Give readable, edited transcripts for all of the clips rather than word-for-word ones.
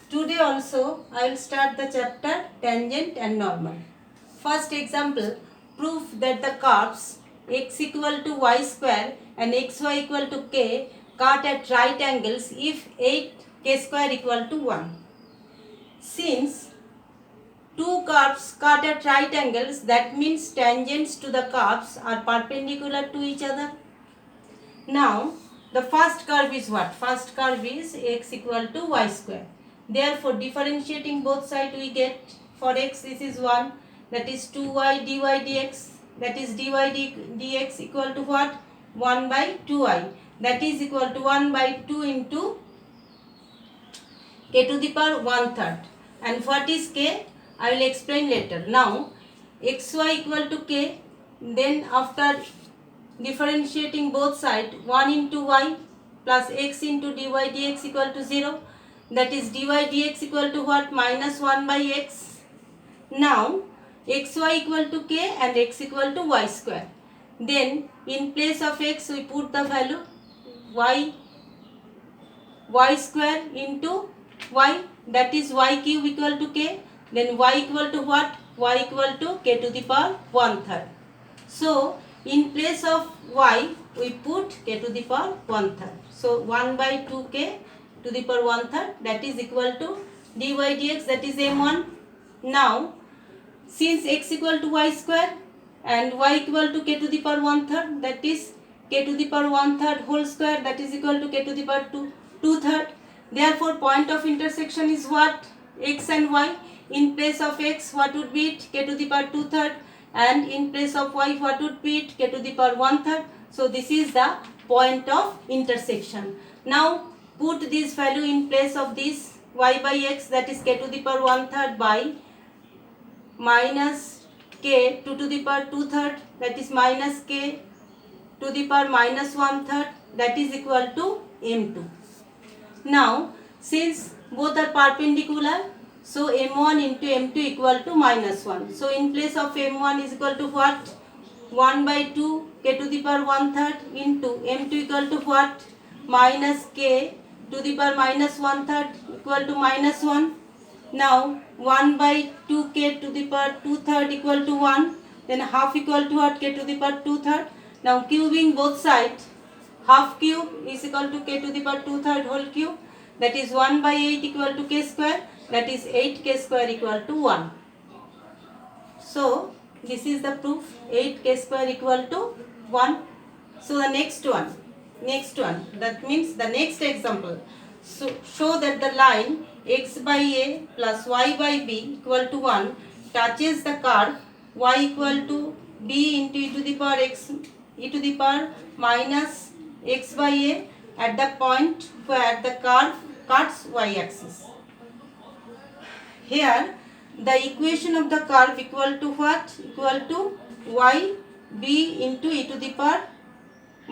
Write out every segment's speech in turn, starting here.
Today also I will start the chapter tangent and normal. First example, prove that the curves x equal to y square and xy equal to k cut at right angles if 8k square equal to 1. Since two curves cut at right angles, that means tangents to the curves are perpendicular to each other. Now, the first curve is what? First curve is x equal to y square. Therefore, differentiating both sides we get for x this is 1, that is 2y dy dx, that is dy dx equal to what? 1 by 2y, that is equal to 1 by 2 into k to the power 1/3. And what is k? I will explain later. Now, xy equal to k, then after differentiating both sides, 1 into y plus x into dy dx equal to 0, that is dy dx equal to what? Minus 1 by x. Now xy equal to k and x equal to y square. Then in place of x we put the value y square into y, that is y cube equal to k. Then y equal to what? Y equal to k to the power 1/3. So in place of y we put k to the power 1/3. So 1 by 2k to the power 1/3, that is equal to dy dx, that is m1. Now since x equal to y square and y equal to k to the power 1/3, that is k to the power 1/3 whole square, that is equal to k to the power 2/3. Therefore point of intersection is what? X and y. In place of x what would be it? K to the power 2/3, and in place of y what would be it? K to the power 1/3. So this is the point of intersection. Now put this value in place of this y by x, that is k to the power 1/3 by minus k 2 to the power 2/3, that is minus k to the power minus 1/3, that is equal to m2. Now since both are perpendicular, so m1 into m2 equal to minus 1. So in place of m1 is equal to what? 1 by 2 k to the power 1/3 into m2 equal to what? Minus k to the power minus 1/3 equal to minus 1. Now 1 by 2k to the power 2/3 equal to 1. Then half equal to what? K to the power 2/3. Now cubing both sides, half cube is equal to k to the power 2/3 whole cube, that is 1 by 8 equal to k square, that is 8k square equal to 1. So this is the proof, 8k square equal to 1. So the next one, that means the next example. So show that the line x by a plus y by b equal to 1 touches the curve y equal to b into e to the power x e to the power minus x by a at the point where the curve cuts y axis. Here the equation of the curve equal to what? Equal to y b into e to the power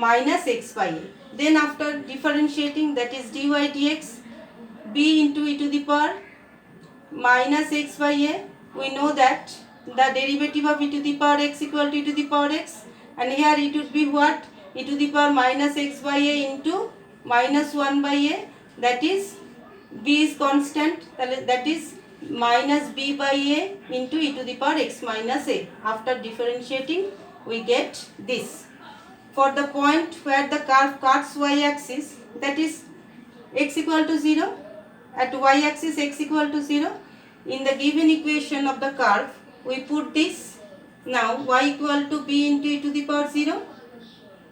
minus x by a. Then after differentiating, that is dy dx b into e to the power minus x by a, we know that the derivative of e to the power x equal to e to the power x, and here it would be what? E to the power minus x by a into minus 1 by a, that is b is constant, that is minus b by a into e to the power x minus a. After differentiating we get this. For the point where the curve cuts y axis, that is x equal to 0, at y axis x equal to 0, in the given equation of the curve we put this. Now y equal to b into e to the power 0,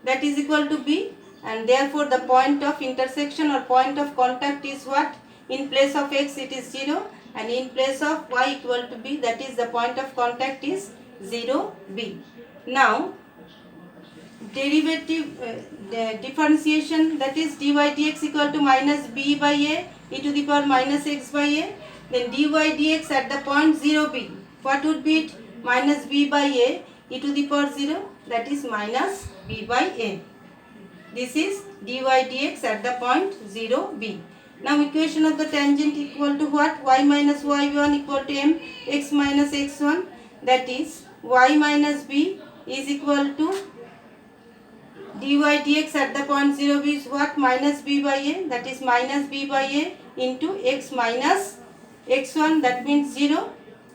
that is equal to b, and therefore the point of intersection or point of contact is what? In place of x it is 0, and in place of y equal to b, that is the point of contact is 0 b. Now derivative differentiation, that is dy dx equal to minus b by a e to the power minus x by a. Then dy dx at the point 0 b, what would be it? Minus b by a e to the power 0, that is minus b by a. This is dy dx at the point 0 b. Now equation of the tangent equal to what? Y minus y1 equal to m x minus x1, that is y minus b is equal to dy dx at the point 0 b is what? Minus b by a, that is minus b by a into x minus x1, that means 0,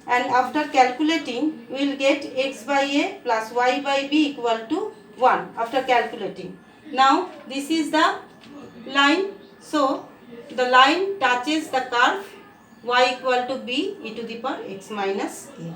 and after calculating we will get x by a plus y by b equal to 1 after calculating. Now this is the line, so the line touches the curve y equal to b e to the power x minus a.